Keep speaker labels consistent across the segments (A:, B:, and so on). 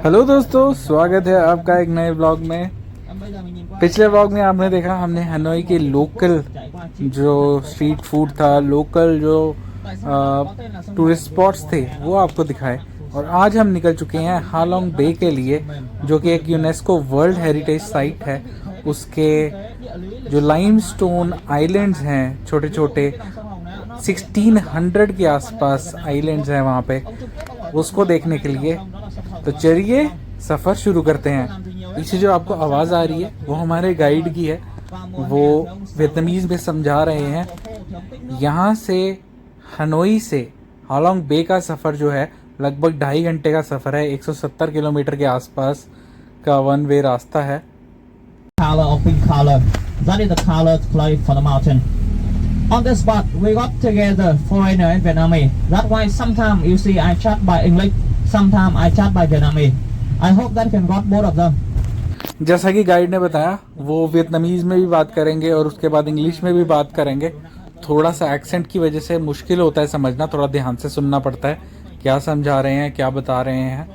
A: Hello दोस्तों, स्वागत है आपका एक नए व्लॉग में। पिछले व्लॉग में आपने देखा हमने हनोई के लोकल जो स्ट्रीट फूड था, लोकल जो टूरिस्ट स्पॉट्स थे वो आपको दिखाए। और आज हम निकल चुके हैं हालोंग बे के लिए, जो कि एक यूनेस्को वर्ल्ड हेरिटेज साइट है। उसके जो लाइमस्टोन आइलैंड्स हैं, छोटे छोटे 1600 के आसपास आइलैंड्स हैं वहाँ पे, उसको देखने के लिए। तो चलिए सफ़र शुरू करते हैं। पीछे जो आपको आवाज़ आ रही है वो हमारे गाइड की है, वो वियतनामीज़ में समझा रहे हैं। यहाँ से हनोई से हालोंग बे का सफ़र जो है लगभग 2.5 घंटे का सफ़र है। 170 किलोमीटर के आसपास का वन वे रास्ता है।
B: Color of pink color, that is the color to play for the mountain. On this spot, we got together foreigner and Vietnamese. That's why sometimes you see I chat by English, sometimes I chat by Vietnamese. I hope that can got both of them.
A: जैसा कि guide ने बताया, वो Vietnamese में भी बात करेंगे और उसके बाद इंग्लिश में भी बात करेंगे। थोड़ा सा एक्सेंट की वजह से मुश्किल होता है समझना, थोड़ा ध्यान से सुनना पड़ता है क्या समझा रहे हैं, क्या बता रहे हैं।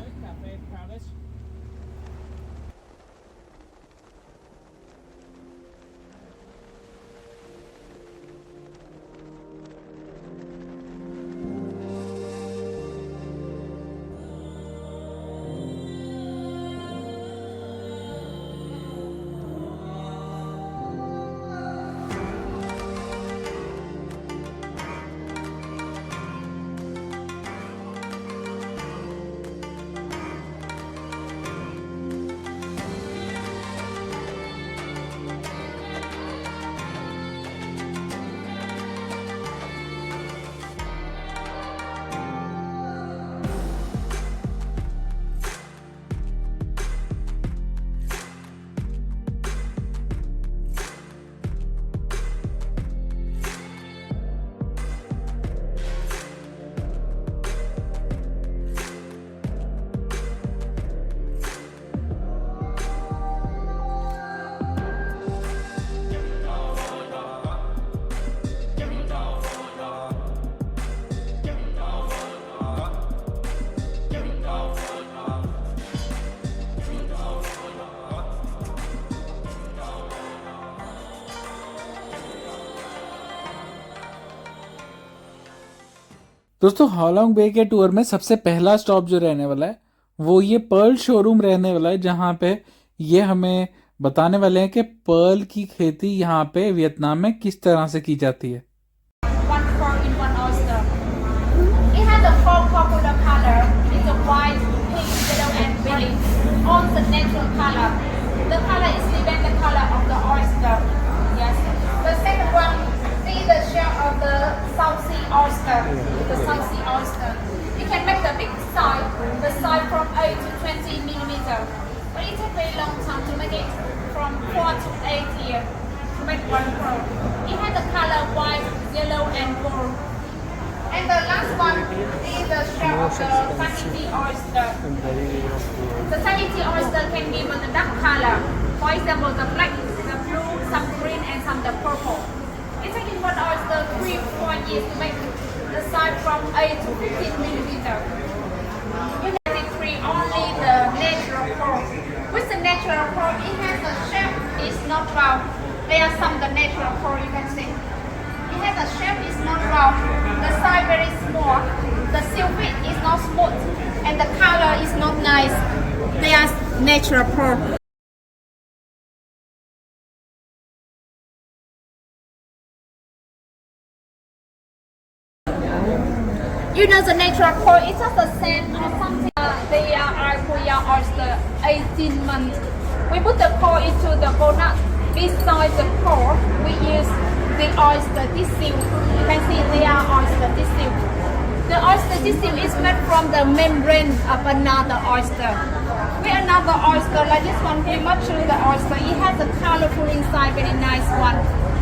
A: दोस्तों, हालोंग बे के टूर में सबसे पहला स्टॉप जो रहने वाला है वो ये पर्ल शोरूम रहने वाला है, जहाँ पे ये हमें बताने वाले हैं कि पर्ल की खेती यहाँ पे वियतनाम में किस तरह से की जाती है।
C: One pearl in one oyster. It has a four popular color. It's a white, pink, yellow, and belly. All the natural color. The color is even the color of the oyster. Yes. The second one is the shell of the South Sea oyster. The South Sea oyster. You can make the big size. The size from 8 to 20 millimeter. But it takes very long time to make it. From 4 to 8 years to make one pearl. It has the color white, yellow, and gold. And the last one is the shell of the Tahiti oyster. The Tahiti oyster can give us the dark color. For example, the black, the blue, some green, and some the purple. It takes one oyster 3-4 years to make the size from 8 to 15 millimeter. You can see only the natural pearl. With the natural pearl, it has a shape. It's not round. There are some the natural pearl you can see. It has a shape. It's not round. The size very small. The silk is not smooth, and the color is not nice. They are natural pearl. You know the natural pearl, it's just the same or something. They are Korea oyster 18 months. We put the pearl into the coconut. Besides the pearl, we use the oyster tissue. You can see they are oyster tissue. The oyster tissue is made from the membrane of another oyster. With another oyster, like this one, we mature the oyster. It has a colorful inside, very nice one.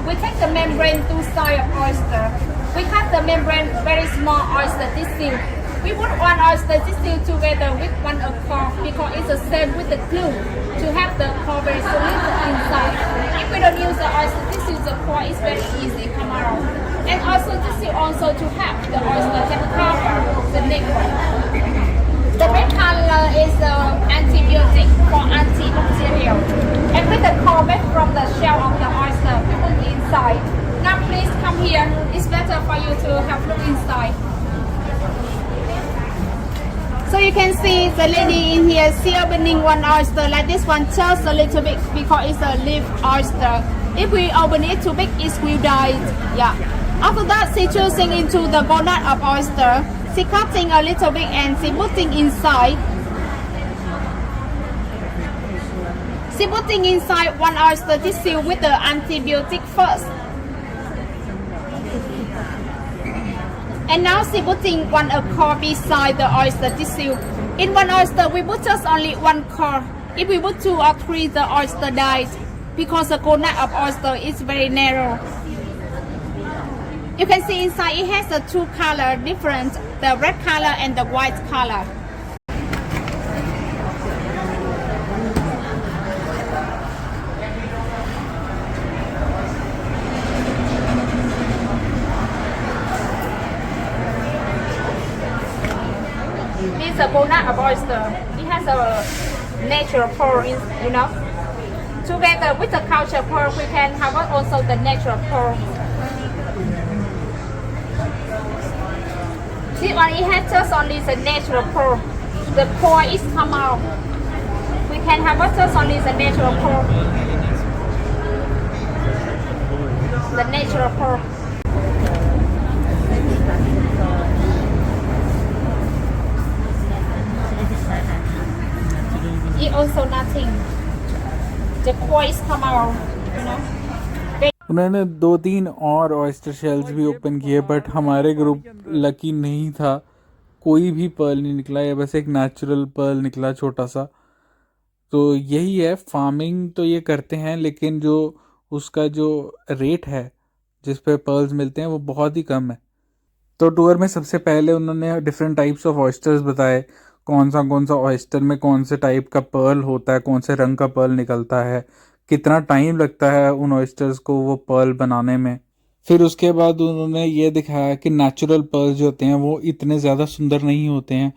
C: We take the membrane two sides of oyster. We cut the membrane very small oyster tissue. We put one oyster tissue together with one core because it's the same with the glue to have the core very solid inside. If we don't use the oyster tissue, the core is very easy come out. And also tissue also to have the oyster can cover the neck. The red color is antibiotic for antibacterial. And with the core made from the shell of the oyster, we put inside. Now please come here. It's better for you to have look inside. So you can see the lady in here, she opening one oyster like this one, just a little bit because it's a live oyster. If we open it too big, it will die. Yeah. After that, she choosing into the bonnet of oyster. She cutting a little bit and she putting inside. She putting inside one oyster tissue with the antibiotic first. And now she putting one core beside the oyster tissue. In one oyster, we put just only one core. If we put 2 or 3, the oyster dies because the core of oyster is very narrow. You can see inside it has the 2 color different, the red color and the white color. This is a bonnet of oyster. It has a natural pearl, you know. Together with the culture pearl, we can have also the natural pearl. This one, it has just only the natural pearl. The core is come out. We can have just only the natural pearl. The natural pearl. It also nothing. The core is come out, you know.
A: उन्होंने 2-3 और oyster shells भी open किए, but हमारे group lucky नहीं था, कोई भी Perl नहीं निकला, या बस एक नेचुरल पर्ल निकला छोटा सा। तो यही है, फार्मिंग तो ये करते हैं, लेकिन जो उसका जो रेट है जिस पे पर्ल्स मिलते हैं वो बहुत ही कम है। तो टूर में सबसे पहले उन्होंने डिफरेंट टाइप्स ऑफ ऑयस्टर्स बताए, कौन सा ऑयस्टर में कौन से टाइप का पर्ल होता है, कौन से रंग का पर्ल निकलता है, कितना टाइम लगता है उन ऑयस्टर्स को वो पर्ल बनाने में। फिर उसके बाद उन्होंने ये दिखाया कि नेचुरल पर्ल जो होते हैं वो इतने ज़्यादा सुंदर नहीं होते हैं,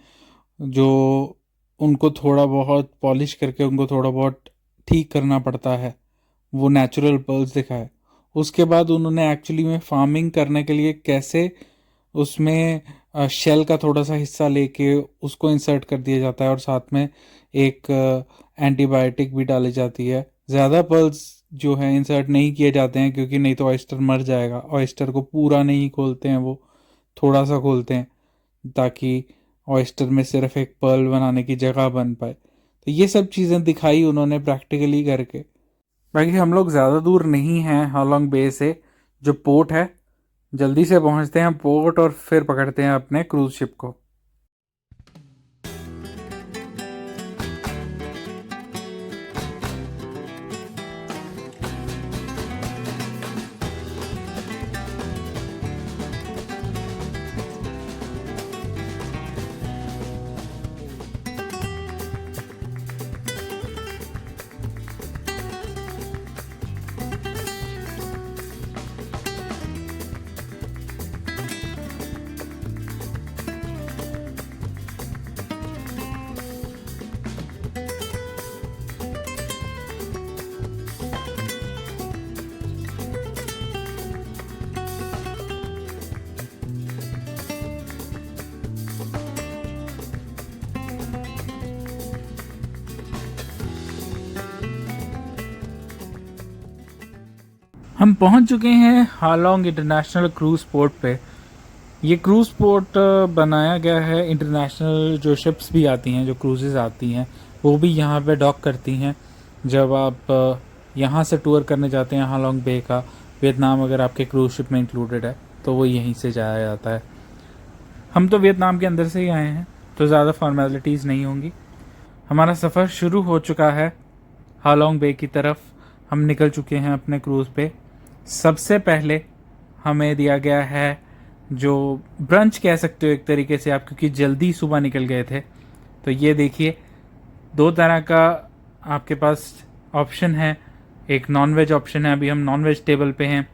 A: जो उनको थोड़ा बहुत पॉलिश करके उनको थोड़ा बहुत ठीक करना पड़ता है, वो नेचुरल पर्ल्स दिखाए। उसके बाद उन्होंने एक्चुअली में फार्मिंग करने के लिए कैसे उसमें शेल का थोड़ा सा हिस्सा लेके उसको इंसर्ट कर दिया जाता है और साथ में एक एंटीबायोटिक भी डाली जाती है। ज़्यादा पर्ल्स जो है इंसर्ट नहीं किए जाते हैं क्योंकि नहीं तो ऑयस्टर मर जाएगा। ऑयस्टर को पूरा नहीं खोलते हैं, वो थोड़ा सा खोलते हैं ताकि ऑयस्टर में सिर्फ एक पर्ल बनाने की जगह बन पाए। तो ये सब चीज़ें दिखाई उन्होंने प्रैक्टिकली करके। बाकी हम लोग ज़्यादा दूर नहीं हैं हालोंग बे से, जो पोर्ट है, जल्दी से पहुंचते हैं पोर्ट और फिर पकड़ते हैं अपने क्रूज़ शिप को। हम पहुंच चुके हैं हालोंग इंटरनेशनल क्रूज़ पोर्ट पे। ये क्रूज़ पोर्ट बनाया गया है, इंटरनेशनल जो शिप्स भी आती हैं, जो क्रूजेज़ आती हैं, वो भी यहाँ पे डॉक करती हैं। जब आप यहाँ से टूर करने जाते हैं हालोंग बे का, वियतनाम अगर आपके क्रूज़ शिप में इंक्लूडेड है तो वो यहीं से जाया जाता है। हम तो वियतनाम के अंदर से ही आए हैं तो ज़्यादा फॉर्मेलिटीज़ नहीं होंगी। हमारा सफ़र शुरू हो चुका है हालोंग बे की तरफ। हम निकल चुके हैं अपने क्रूज़ पे। सबसे पहले हमें दिया गया है जो ब्रंच कह सकते हो एक तरीके से आप, क्योंकि जल्दी सुबह निकल गए थे। तो ये देखिए 2 तरह का आपके पास ऑप्शन है। एक नॉन वेज ऑप्शन है, अभी हम नॉन वेज टेबल पे हैं,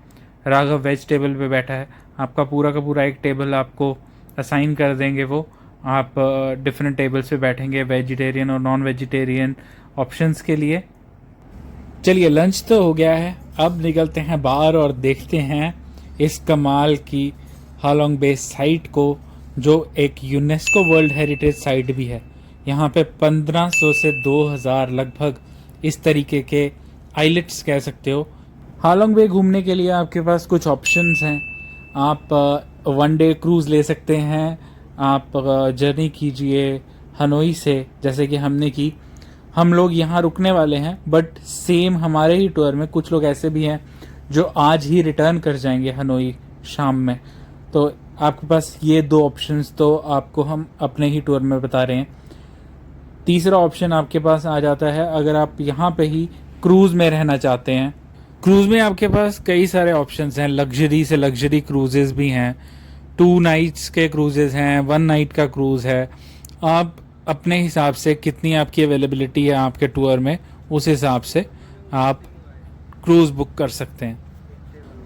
A: राघव वेज टेबल पे बैठा है। आपका पूरा का पूरा एक टेबल आपको असाइन कर देंगे वो, आप डिफरेंट टेबल्स पे बैठेंगे वेजिटेरियन और नॉन वेजिटेरियन ऑप्शंस के लिए। चलिए लंच तो हो गया है, अब निकलते हैं बाहर और देखते हैं इस कमाल की हालोंग बे साइट को, जो एक यूनेस्को वर्ल्ड हेरिटेज साइट भी है। यहाँ पे 1500 से 2000 लगभग इस तरीके के आइलेट्स कह सकते हो। हालोंग बे घूमने के लिए आपके पास कुछ ऑप्शंस हैं। आप वन डे क्रूज़ ले सकते हैं, आप जर्नी कीजिए हनोई से, जैसे कि हमने की। हम लोग यहाँ रुकने वाले हैं, बट सेम हमारे ही टूर में कुछ लोग ऐसे भी हैं जो आज ही रिटर्न कर जाएंगे हनोई शाम में। तो आपके पास ये दो ऑप्शंस तो आपको हम अपने ही टूर में बता रहे हैं। तीसरा ऑप्शन आपके पास आ जाता है अगर आप यहाँ पे ही क्रूज़ में रहना चाहते हैं। क्रूज़ में आपके पास कई सारे ऑप्शंस हैं, लग्जरी से लग्जरी क्रूजेज़ भी हैं, 2 नाइट्स के क्रूजेज़ हैं, 1 नाइट का क्रूज़ है। आप अपने हिसाब से कितनी आपकी अवेलेबिलिटी है आपके टूर में, उस हिसाब से आप क्रूज़ बुक कर सकते हैं।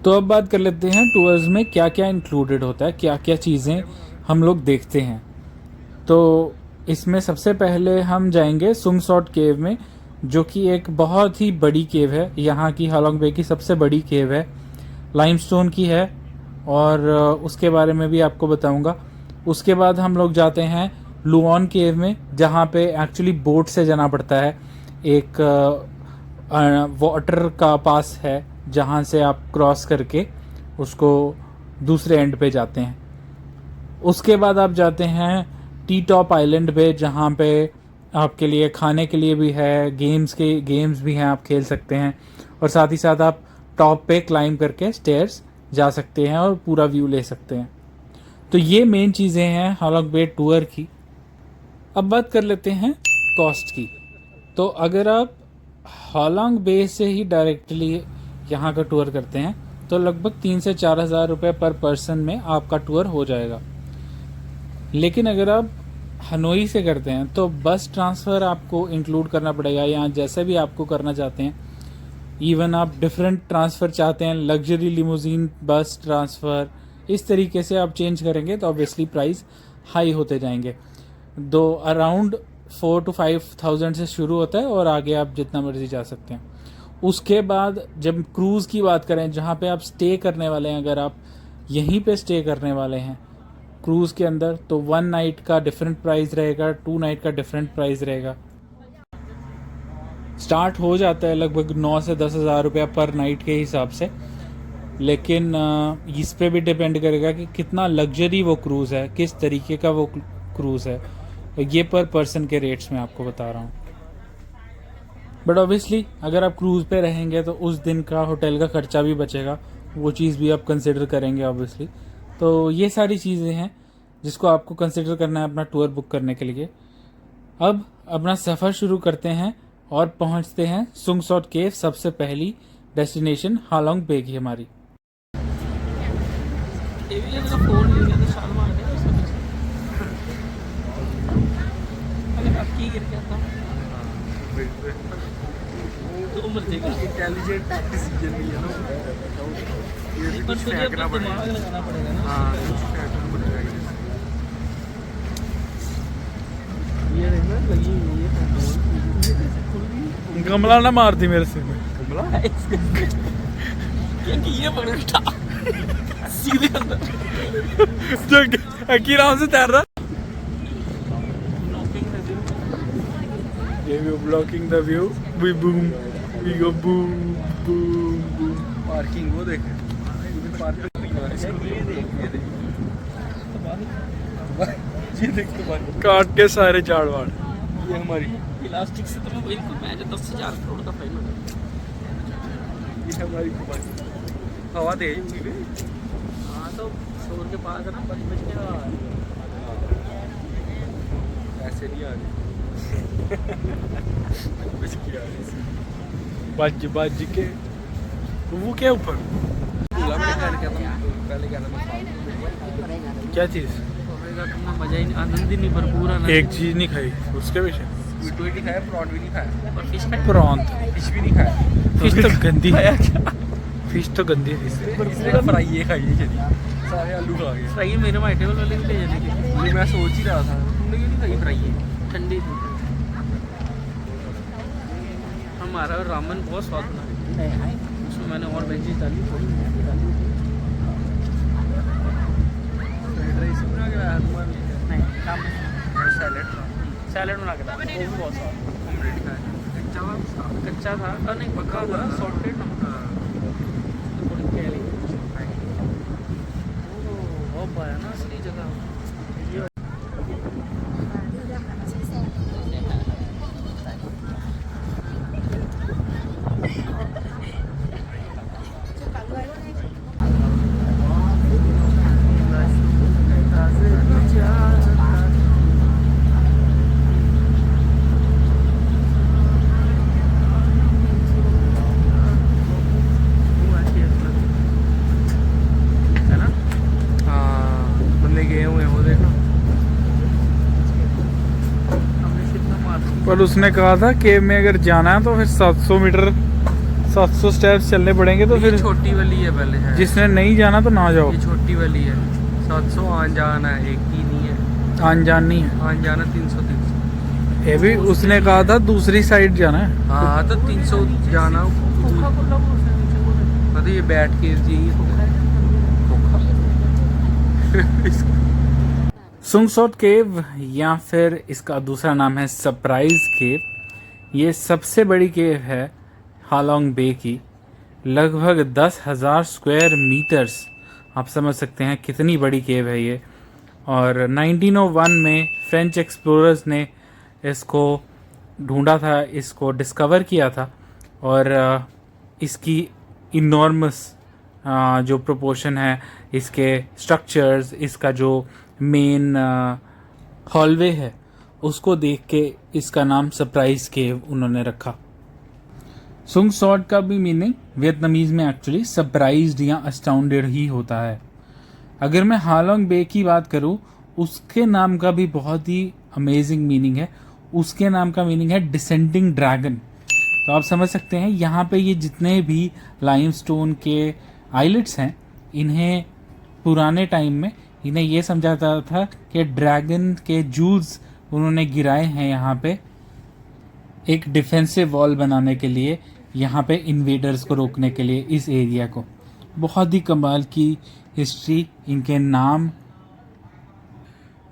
A: तो अब बात कर लेते हैं टूर्स में क्या क्या इंक्लूडेड होता है, क्या क्या चीज़ें हम लोग देखते हैं। तो इसमें सबसे पहले हम जाएंगे सुंगसॉट केव में, जो कि एक बहुत ही बड़ी केव है, यहाँ की हालोंग बे की सबसे बड़ी केव है, लाइमस्टोन की है, और उसके बारे में भी आपको बताऊंगा। उसके बाद हम लोग जाते हैं लुओन केव में, जहाँ पे एक्चुअली बोट से जाना पड़ता है। एक वाटर का पास है जहाँ से आप क्रॉस करके उसको दूसरे एंड पे जाते हैं। उसके बाद आप जाते हैं टी टॉप आइलैंड पे, जहाँ पे आपके लिए खाने के लिए भी है, गेम्स भी हैं, आप खेल सकते हैं, और साथ ही साथ आप टॉप पे क्लाइंब करके स्टेयर्स जा सकते हैं और पूरा व्यू ले सकते हैं। तो ये मेन चीज़ें हैं हालोंग बे टूर की। अब बात कर लेते हैं कॉस्ट की। तो अगर आप हालोंग बे से ही डायरेक्टली यहाँ का टूर करते हैं तो लगभग 3 से 4 हज़ार रुपये पर पर्सन में आपका टूर हो जाएगा। लेकिन अगर आप हनोई से करते हैं तो बस ट्रांसफ़र आपको इंक्लूड करना पड़ेगा, या जैसे भी आपको करना चाहते हैं। इवन आप डिफरेंट ट्रांसफ़र चाहते हैं, लग्जरी लिमोजीन, बस ट्रांसफ़र, इस तरीके से आप चेंज करेंगे तो ऑब्वियसली प्राइस हाई होते जाएंगे। दो अराउंड 4 to 5,000 से शुरू होता है और आगे आप जितना मर्जी जा सकते हैं। उसके बाद जब क्रूज़ की बात करें, जहाँ पे आप स्टे करने वाले हैं, अगर आप यहीं पे स्टे करने वाले हैं क्रूज़ के अंदर, तो 1 नाइट का डिफरेंट प्राइस रहेगा, 2 नाइट का डिफरेंट प्राइस रहेगा। स्टार्ट हो जाता है लगभग 9 से 10 हज़ार रुपया पर नाइट के हिसाब से। लेकिन इस पे भी डिपेंड करेगा कि कितना लग्जरी वो क्रूज़ है, किस तरीके का वो क्रूज़ है। ये पर पर्सन के रेट्स में आपको बता रहा हूँ। बट ऑब्वियसली अगर आप क्रूज़ पे रहेंगे तो उस दिन का होटल का खर्चा भी बचेगा, वो चीज़ भी आप कंसिडर करेंगे ऑब्वियसली। तो ये सारी चीज़ें हैं जिसको आपको कंसिडर करना है अपना टूर बुक करने के लिए। अब अपना सफ़र शुरू करते हैं और पहुंचते हैं सुंगसॉट केव, सबसे पहली डेस्टिनेशन हालोंग बे की हमारी।
D: इंटेलिजेंट डिसीजन लिया ना, ये
B: पर तुझे अपना दिमाग लगाना पड़ेगा ना।
D: हाँ, ये देखना लगी हुई है।
A: गमला ना मारती मेरे सिर में।
D: कमला
B: ये पकड़ उठा सीधे अंदर
A: जो आराम से तैर रहा। Blocking the view, we boom, we go boom boom boom.
D: Parking वो देख, पार्किंग ये देख तुम्हारी
A: काट के सारे झाड़ वाड़।
D: ये हमारी
B: प्लास्टिक से तो मैं इनको मैं 10,000 करोड़ का फाइन लगा।
D: ये हमारी कुमारी हवा दे मुझे।
B: हाँ तो शोर के पास है ना, 5 बज के
D: ऐसे नहीं आ रहे।
A: बज के वो क्या ऊपर
D: पहले क्या
A: क्या चीज,
B: तुमने मजा ही नहीं, आनंद ही नहीं, भरपूर आनंद।
A: एक चीज नहीं खाई उसके पीछे।
D: स्वीट भी नहीं खाया, प्रॉन भी नहीं खाया,
B: और फिश का
A: प्रॉन,
D: फिश भी नहीं खाया।
A: फिश तो गंदी है, फिश तो गंदी है।
D: इसने फ्राई ये खाई है चली सारे आलू खा गए।
A: फ्राई मेरे में टेबल वाले भी ले जाने की।
D: नहीं, मैं सोच ही रहा था तुमने क्यों नहीं खाई फ्राई है?
A: ठंडी थी। हमारा रामन बहुत स्वाद बना, उसमें मैंने और वेजीज डाली, थोड़ी मैगी डाली।
D: फ्राइड राइस बना के लाया तुम्हारे लिए?
A: नहीं, शाम में
D: सैलेड था,
A: सैलेड बना के डाला, वो भी बहुत स्वाद।
D: ऑमलेट खाया, कच्चा था उसका?
A: कच्चा था और नहीं पका हुआ था, सॉल्टेड ना।
D: हाँ।
A: थोड़ी गहरी। बहुत पाया ना असली जगह। पर उसने कहा था केव में अगर जाना है तो फिर 700 मीटर 700 स्टेप्स चलने पड़ेंगे, तो फिर
D: छोटी वाली है पहले है।
A: जिसने नहीं जाना तो ना जाओ।
D: ये छोटी वाली है, 700 आन जाना है, एक ही नहीं है।
A: आन जान नहीं है,
D: आन जाना 300।
A: ये भी उसने कहा था दूसरी साइड जाना है।
D: हाँ तो 300 जाना। मतलब ये बैठ के जी
A: सुंगसोट केव या फिर इसका दूसरा नाम है सरप्राइज केव। ये सबसे बड़ी केव है हालोंग बे की, लगभग 10,000 स्क्वायर मीटर्स। आप समझ सकते हैं कितनी बड़ी केव है ये। और 1901 में फ्रेंच एक्सप्लोरर्स ने इसको ढूंढा था, इसको डिस्कवर किया था। और इसकी इनॉर्मस जो प्रोपोर्शन है, इसके स्ट्रक्चर्स, इसका जो मेन हॉलवे है, उसको देख के इसका नाम सरप्राइज केव उन्होंने रखा। सुंग सॉट का भी मीनिंग वियतनामीज में एक्चुअली सरप्राइज्ड या अस्टाउंडेड ही होता है। अगर मैं हालोंग बे की बात करूं, उसके नाम का भी बहुत ही अमेजिंग मीनिंग है। उसके नाम का मीनिंग है डिसेंडिंग ड्रैगन। तो आप समझ सकते हैं यहाँ पे ये जितने भी लाइमस्टोन के आइलेट्स हैं, इन्हें पुराने टाइम में इन्हें ये समझा जाता था कि ड्रैगन के जूल्स उन्होंने गिराए हैं यहाँ पे एक डिफेंसिव वॉल बनाने के लिए, यहाँ पे इन्वेडर्स को रोकने के लिए इस एरिया को। बहुत ही कमाल की हिस्ट्री, इनके नाम।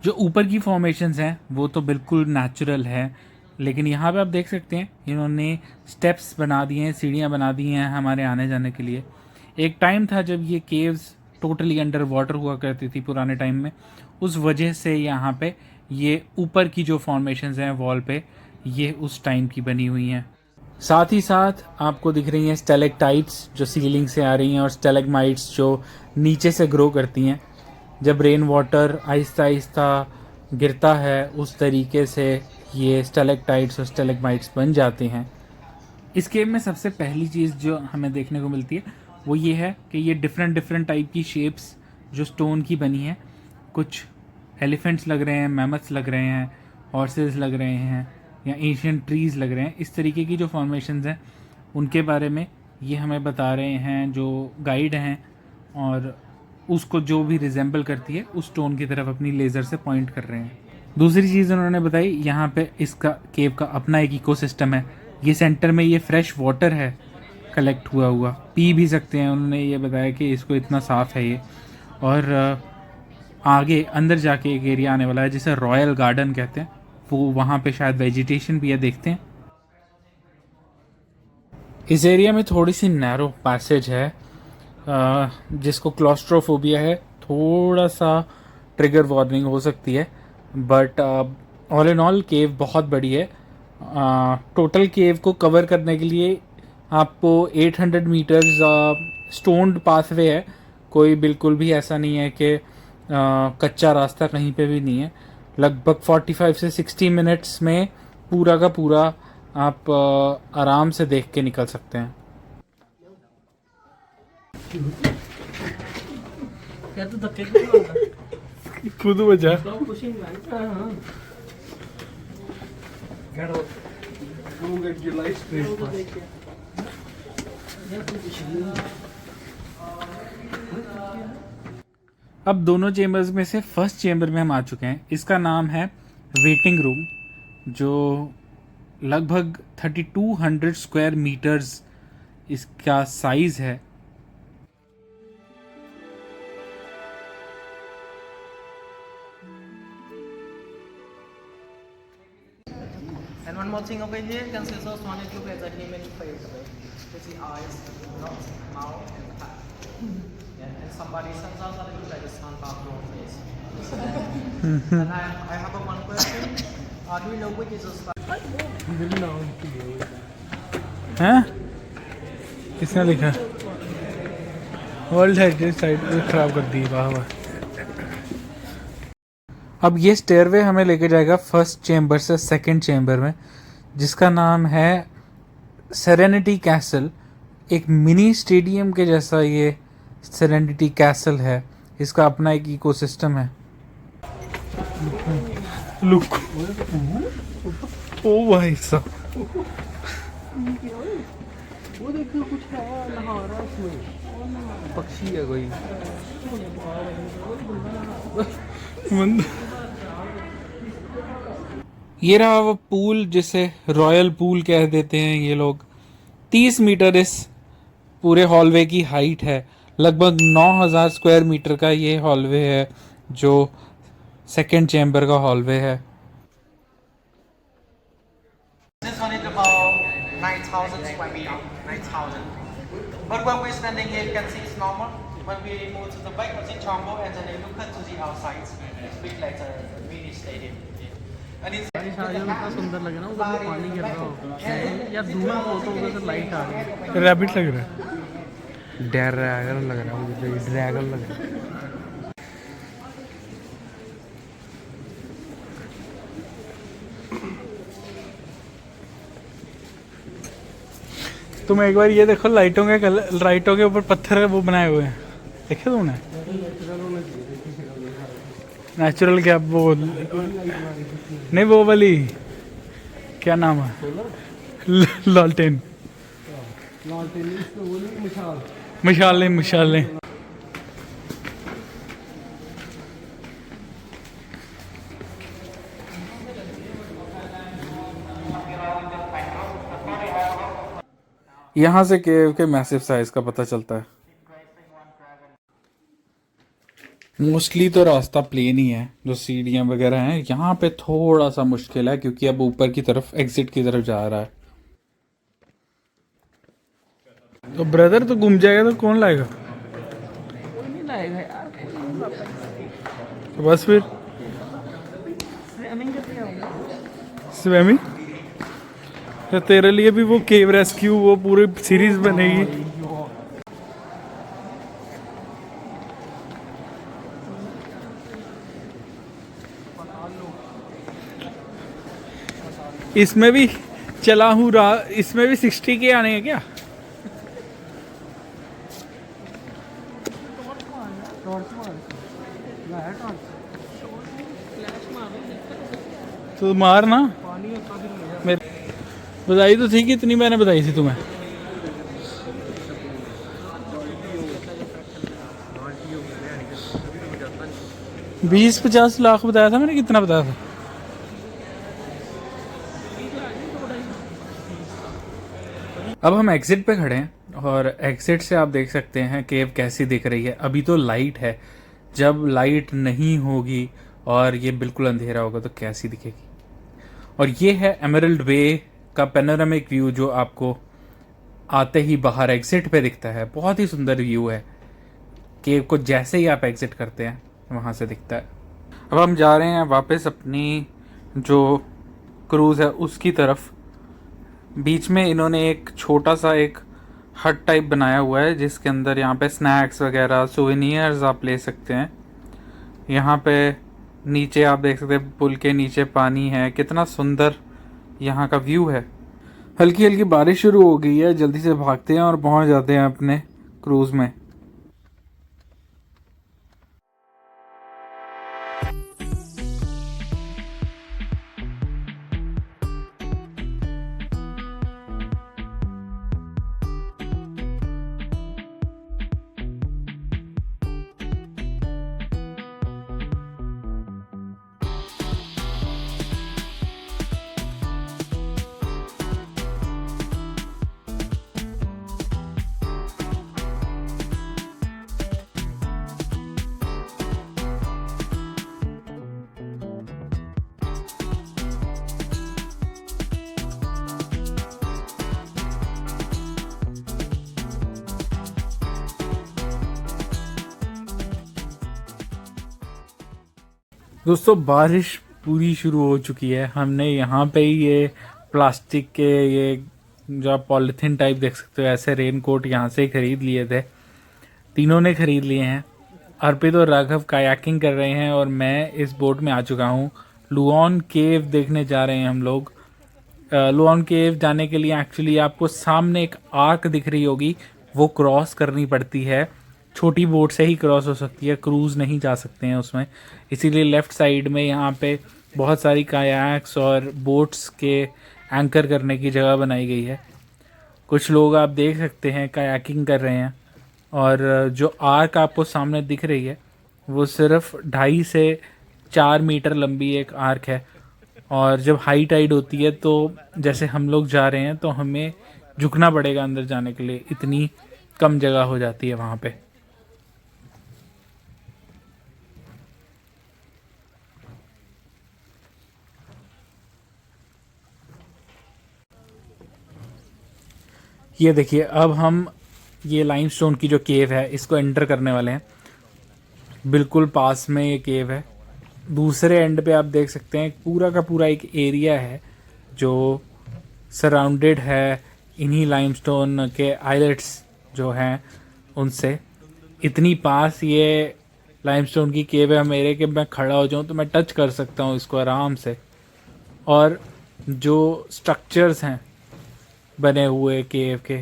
A: जो ऊपर की फॉर्मेशंस हैं वो तो बिल्कुल नेचुरल है, लेकिन यहाँ पे आप देख सकते हैं इन्होंने स्टेप्स बना दिए हैं, सीढ़ियाँ बना दी हैं हमारे आने जाने के लिए। एक टाइम था जब ये केव्स टोटली अंडर वाटर हुआ करती थी पुराने टाइम में, उस वजह से यहाँ पे ये ऊपर की जो फॉर्मेशंस हैं वॉल पे, ये उस टाइम की बनी हुई हैं। साथ ही साथ आपको दिख रही हैं स्टेलेक्टाइट्स जो सीलिंग से आ रही हैं, और स्टेलेग्माइट्स जो नीचे से ग्रो करती हैं। जब रेन वाटर आहिस्ता आहिस्ता गिरता है, उस तरीके से ये स्टेलेक्टाइट्स और स्टेलेग्माइट्स बन जाते हैं। इस केव में सबसे पहली चीज़ जो हमें देखने को मिलती है वो ये है कि ये डिफरेंट टाइप की शेप्स जो स्टोन की बनी हैं, कुछ एलिफेंट्स लग रहे हैं, मैमथ्स लग रहे हैं, हॉर्सेस लग रहे हैं, या एशियन ट्रीज़ लग रहे हैं। इस तरीके की जो फॉर्मेशंस हैं उनके बारे में ये हमें बता रहे हैं जो गाइड हैं, और उसको जो भी रिजेंबल करती है उस स्टोन की तरफ अपनी लेज़र से पॉइंट कर रहे हैं। दूसरी चीज़ उन्होंने बताई, यहाँ पे इसका केव का अपना एक इकोसिस्टम है। ये सेंटर में ये फ्रेश वाटर है कलेक्ट हुआ पी भी सकते हैं। उन्होंने ये बताया कि इसको इतना साफ़ है ये। और आगे अंदर जाके एक एरिया आने वाला है जिसे रॉयल गार्डन कहते हैं, वो वहाँ पे शायद वेजिटेशन भी है, देखते हैं। इस एरिया में थोड़ी सी नैरो पैसेज है जिसको क्लॉस्ट्रोफोबिया है, थोड़ा सा ट्रिगर वार्निंग हो सकती है, बट ऑल इन ऑल केव बहुत बड़ी है। टोटल केव को कवर करने के लिए आपको 800 मीटर्स स्टोन्ड पाथवे है। कोई बिल्कुल भी ऐसा नहीं है कि कच्चा रास्ता कहीं पे भी नहीं है। लगभग 45 से 60 मिनट्स में पूरा का पूरा आप आराम से देख के निकल सकते हैं। खुद बचा अब दोनों चेम्बर्स में से फर्स्ट चेम्बर में हम आ चुके हैं। इसका नाम है वेटिंग रूम, जो लगभग 3200 स्क्वायर मीटर्स इसका साइज है।
B: And one more thing over here, you can see those one is look at the human face, okay? You see eyes, nose, mouth, and heart. Yeah, and somebody sometimes look like the sun bathroom face. And I have a one question. Do you know which is the star?
A: हैं? किसने लिखा? World heritage site खराब कर दी। वाह वाह। अब ये stairway हमें लेके जाएगा फर्स्ट चेम्बर से सेकंड चेम्बर में, जिसका नाम है सेरेनिटी कैसल। एक मिनी स्टेडियम के जैसा ये सेरेनिटी कैसल है। इसका अपना एक इकोसिस्टम है। लुक, ओ भाई साहब,
D: वो देखो कुछ है, नहा रहा है उसमें, पक्षी है कोई।
A: ये रहा वो पूल जिसे रॉयल पूल कह देते हैं ये लोग। 30 मीटर इस पूरे हॉलवे की हाइट है। लगभग 9000 स्क्वायर मीटर का ये हॉलवे है, जो सेकंड चेम्बर का हॉलवे है।
B: This one is about 9,000 square meter, 9,000. But when we're standing here, you can see it's normal. When we move to the back, it's jumbo, and then you look to the outside. It's big like a mini stadium. And it's
D: इतना सुंदर लगे ना, उधर पानी गिर रहा हो या दूर हो तो उधर से लाइट आ रही है।
A: रैबिट लग रहा है।
D: ड्रैगन लग रहा है मुझे, ड्रैगन लग रहा है।
A: तुम एक बार ये देखो, लाइटों के कलर, लाइटों के ऊपर पत्थर वो बनाए हुए हैं, देखे तुमने? नेचुरल क्या वो नहीं, वो वाली क्या नाम है, लालटेन, मशालें मशालें। यहाँ से केव के मैसिव साइज का पता चलता है। मोस्टली तो रास्ता प्लेन ही है, जो सीढ़ियाँ वगैरह हैं। यहाँ पे थोड़ा सा मुश्किल है क्योंकि अब ऊपर की तरफ, एग्जिट की तरफ जा रहा है। तो ब्रदर तो घूम जाएगा तो कौन लाएगा?
D: कोई नहीं लाएगा यार,
A: तो बस फिर
D: स्विमिंग करके आऊंगा।
A: स्विमिंग तो तेरे लिए भी वो केव रेस्क्यू वो पूरी सीरीज बनेगी। इसमें भी चला हूँ इसमें भी 60 के आने हैं क्या? तो मार ना, मेरे बताई तो थी, कितनी मैंने बताई थी तुम्हें? बीस 50 लाख बताया था मैंने, कितना बताया था? अब हम एग्जिट पे खड़े हैं और एग्जिट से आप देख सकते हैं केव कैसी दिख रही है। अभी तो लाइट है, जब लाइट नहीं होगी और ये बिल्कुल अंधेरा होगा तो कैसी दिखेगी। और ये है एमरल्ड वे का पैनोरामिक व्यू, जो आपको आते ही बाहर एग्जिट पे दिखता है। बहुत ही सुंदर व्यू है। केव को जैसे ही आप एग्जिट करते हैं वहाँ से दिखता है। अब हम जा रहे हैं वापस अपनी जो क्रूज़ है उसकी तरफ। बीच में इन्होंने एक छोटा सा एक हट टाइप बनाया हुआ है, जिसके अंदर यहाँ पे स्नैक्स वगैरह, सोवेनियर्स आप ले सकते हैं। यहाँ पे नीचे आप देख सकते हैं, पुल के नीचे पानी है। कितना सुंदर यहाँ का व्यू है। हल्की हल्की बारिश शुरू हो गई है, जल्दी से भागते हैं और पहुँच जाते हैं अपने क्रूज़ में। दोस्तों बारिश पूरी शुरू हो चुकी है। हमने यहाँ पे ही ये प्लास्टिक के ये जो आप पॉलिथीन टाइप देख सकते हो ऐसे रेन कोट यहाँ से ही खरीद लिए थे। तीनों ने खरीद लिए हैं। अर्पित और राघव कायाकिंग कर रहे हैं और मैं इस बोट में आ चुका हूँ। लुआन केव देखने जा रहे हैं हम लोग। लुआन केव जाने के लिए एक्चुअली आपको सामने एक आर्क दिख रही होगी, वो क्रॉस करनी पड़ती है। छोटी बोट से ही क्रॉस हो सकती है, क्रूज़ नहीं जा सकते हैं उसमें। इसीलिए लेफ़्ट साइड में यहाँ पे बहुत सारी कायाक्स और बोट्स के एंकर करने की जगह बनाई गई है। कुछ लोग आप देख सकते हैं कायाकिंग कर रहे हैं। और जो आर्क आपको सामने दिख रही है वो सिर्फ 2.5 से 4 मीटर लंबी एक आर्क है। और जब हाई टाइड होती है तो जैसे हम लोग जा रहे हैं तो हमें झुकना पड़ेगा अंदर जाने के लिए, इतनी कम जगह हो जाती है वहाँ पे। ये देखिए, अब हम ये लाइमस्टोन की जो केव है इसको एंटर करने वाले हैं। बिल्कुल पास में ये केव है। दूसरे एंड पे आप देख सकते हैं पूरा का पूरा एक एरिया है जो सराउंडेड है इन्हीं लाइमस्टोन के आइलेट्स जो हैं उनसे। इतनी पास ये लाइमस्टोन की केव है मेरे कि मैं खड़ा हो जाऊं तो मैं टच कर सकता हूं इसको आराम से। और जो स्ट्रक्चर्स हैं बने हुए केव के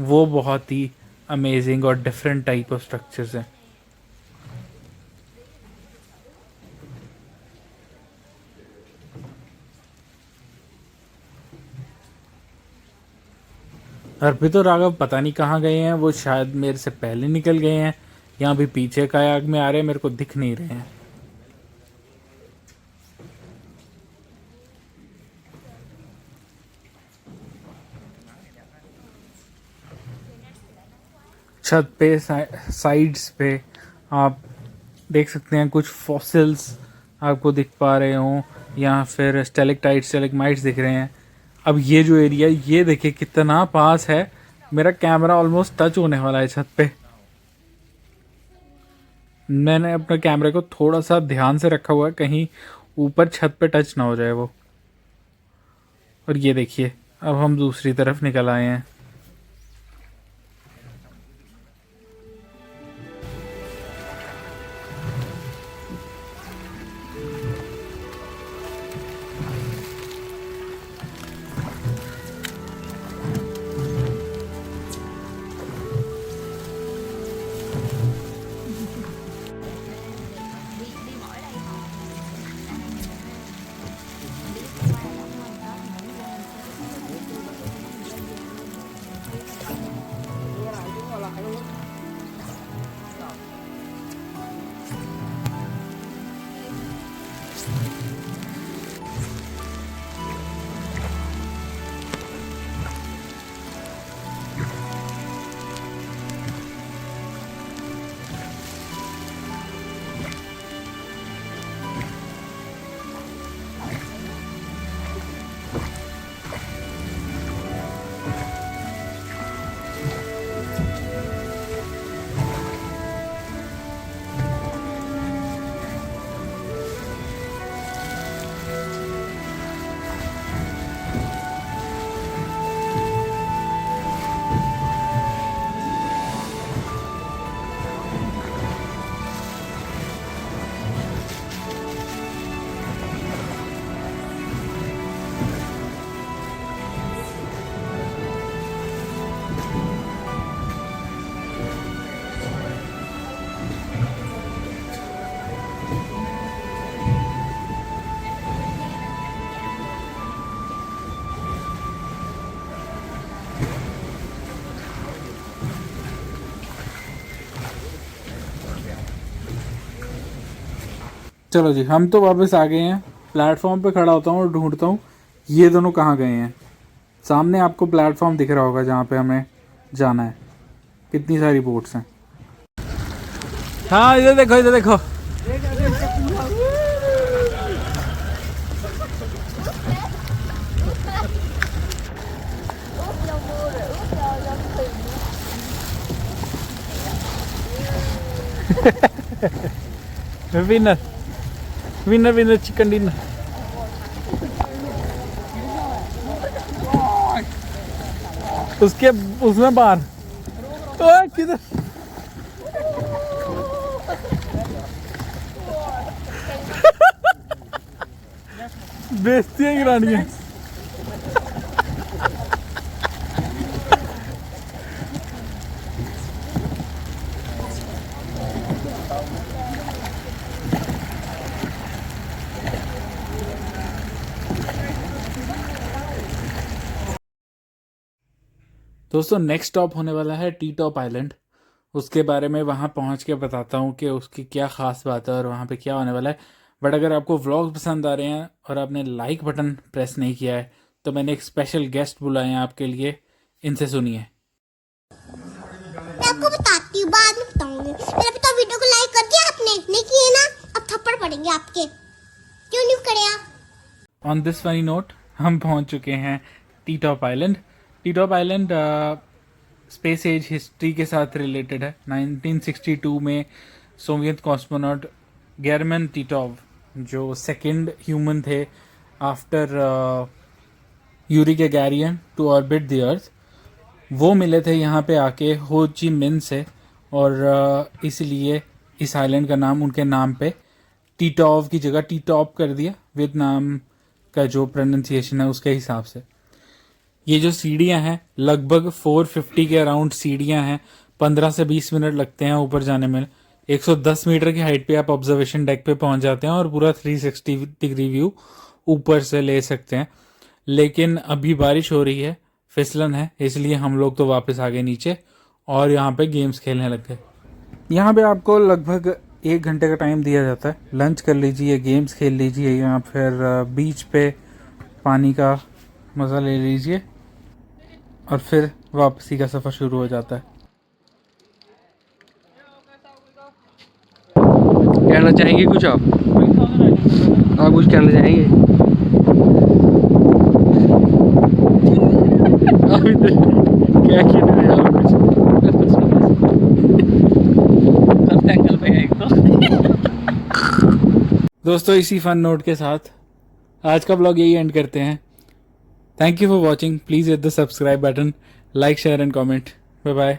A: वो बहुत ही अमेजिंग और डिफरेंट टाइप ऑफ स्ट्रक्चर्स हैं। अर्पित और राघव पता नहीं कहाँ गए हैं, वो शायद मेरे से पहले निकल गए हैं या भी पीछे कायाक में आ रहे हैं, मेरे को दिख नहीं रहे हैं। छत पे साइड्स पे आप देख सकते हैं कुछ फॉसिल्स आपको दिख पा रहे हों या फिर स्टेलेक्टाइट्स स्टेलेगमाइट्स दिख रहे हैं। अब ये जो एरिया ये देखिए कितना पास है, मेरा कैमरा ऑलमोस्ट टच होने वाला है छत पे। मैंने अपने कैमरे को थोड़ा सा ध्यान से रखा हुआ है कहीं ऊपर छत पे टच ना हो जाए वो। और ये देखिए अब हम दूसरी तरफ निकल आए हैं। चलो जी, हम तो वापस आ गए हैं। प्लेटफॉर्म पे खड़ा होता हूँ और ढूंढता हूँ ये दोनों कहाँ गए हैं। सामने आपको प्लेटफॉर्म दिख रहा होगा जहाँ पे हमें जाना है। कितनी सारी बोट्स हैं। हाँ इधर देखो, इधर देखो। Winner winner chicken dinner. उसके उसमें बाहर ओए किधर बेइज्जती गिरानी है। दोस्तों नेक्स्ट स्टॉप होने वाला है टी टॉप आइलैंड। उसके बारे में वहाँ पहुँच के बताता हूँ कि उसकी क्या ख़ास बात है और वहाँ पे क्या होने वाला है। बट अगर आपको व्लॉग पसंद आ रहे हैं और आपने लाइक बटन प्रेस नहीं किया है तो मैंने एक स्पेशल गेस्ट बुलाए हैं आपके लिए, इनसे सुनिए।
E: मैं आपको बताती हूँ, बाद में बताऊंगी। मेरे अभी तो वीडियो को लाइक कर दिया आपने, नहीं किए ना, अब थप्पड़ पड़ेंगे आपके। क्यों नहीं करे आप?
A: ऑन दिस फनी नोट हम पहुँच चुके हैं Ti Top Island. Ti Top Island space age history के साथ रिलेटेड है। 1962 में सोवियत कॉस्मोनॉट गेरमन टिटोव, जो सेकंड ह्यूमन थे after Yuri Gagarin to orbit the earth, वो मिले थे यहाँ पे आके हो ची मिन से, और इसलिए इस आइलैंड का नाम उनके नाम पे टिटोव की जगह टीटॉप कर दिया, वियतनाम का जो प्रोनाउंसिएशन है उसके हिसाब से। ये जो सीढ़ियाँ हैं लगभग 450 के अराउंड सीढ़ियाँ हैं, 15 से 20 मिनट लगते हैं ऊपर जाने में। 110 मीटर की हाइट पे आप ऑब्जर्वेशन डेक पे पहुंच जाते हैं और पूरा 360 डिग्री व्यू ऊपर से ले सकते हैं। लेकिन अभी बारिश हो रही है, फिसलन है, इसलिए हम लोग तो वापस आ गए नीचे और यहाँ पे गेम्स खेलने लग गए। यहाँ पे आपको लगभग 1 घंटे का टाइम दिया जाता है। लंच कर लीजिए, गेम्स खेल लीजिए या फिर बीच पे पानी का मज़ा ले लीजिए और फिर वापसी का सफ़र शुरू हो जाता है।
F: कहना चाहेंगे कुछ आप कुछ कहना चाहेंगे? आप इधर क्या खेल रहे हैं आप? कुछ एंगल पे है एक तो।
A: दोस्तों इसी फन नोट के साथ आज का ब्लॉग यही एंड करते हैं। Thank you for watching. Please hit the subscribe button, like share and comment. Bye bye.